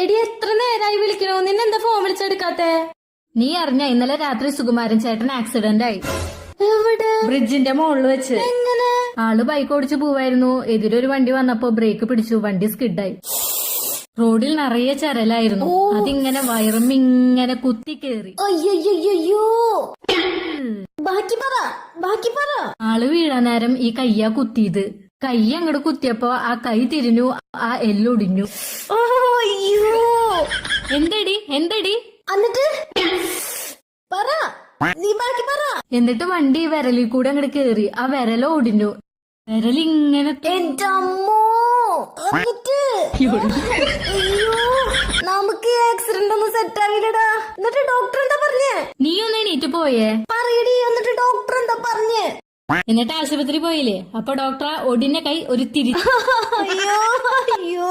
എടി എത്ര നേരായി വിളിക്കണോ, നിന്നെന്താ ഫോൺ വിളിച്ചെടുക്കാത്തെ? നീ അറിഞ്ഞ ഇന്നലെ രാത്രി സുകുമാരൻ ചേട്ടൻ ആക്സിഡന്റ് ആയി. എവിടെ? ബ്രിഡ്ജിന്റെ മുകളിൽ വെച്ച്. എങ്ങനെ? ആള് ബൈക്ക് ഓടിച്ചു പോവായിരുന്നു. എതിരൊരു വണ്ടി വന്നപ്പോ ബ്രേക്ക് പിടിച്ചു, വണ്ടി സ്കിഡായി. റോഡിൽ നിറയെ ചരലായിരുന്നു. അതിങ്ങനെ വയറുമിങ്ങനെ കുത്തി കേറി. അയ്യോ, ബാക്കി പറ. ആള് വീഴാൻ നേരം ഈ കയ്യാ കുത്തിയത്. കൈ അങ്ങോട്ട് കുത്തിയപ്പോ ആ കൈ തിരിഞ്ഞു, ആ എല്ലൊടിഞ്ഞു. അയ്യോ, എന്തടി എന്നിട്ട് പറ, നീ ബാക്കി പറ. എന്നിട്ട് വണ്ടി വിരലിൽ കൂടെ അങ്ങോട്ട് കേറി, ആ വിരല ഒടിഞ്ഞു. വിരലിങ്ങനെ എന്റെ അമ്മോ. എന്നിട്ട് അയ്യോ, നമുക്ക് ആക്സിഡന്റ് ഒന്നും സെറ്റ് ആവില്ലടാ. എന്നിട്ട് ഡോക്ടർ എന്താ പറഞ്ഞേ? നീ ഒന്ന് എണീറ്റ് പോയേ. പറയടി, എന്നിട്ട് ഡോക്ടർ എന്താ പറഞ്ഞേ? എന്നിട്ട് ആശുപത്രി പോയില്ലേ? അപ്പൊ ഡോക്ടർ ഒടിഞ്ഞ കൈ ഒരു തിരി. അയ്യോ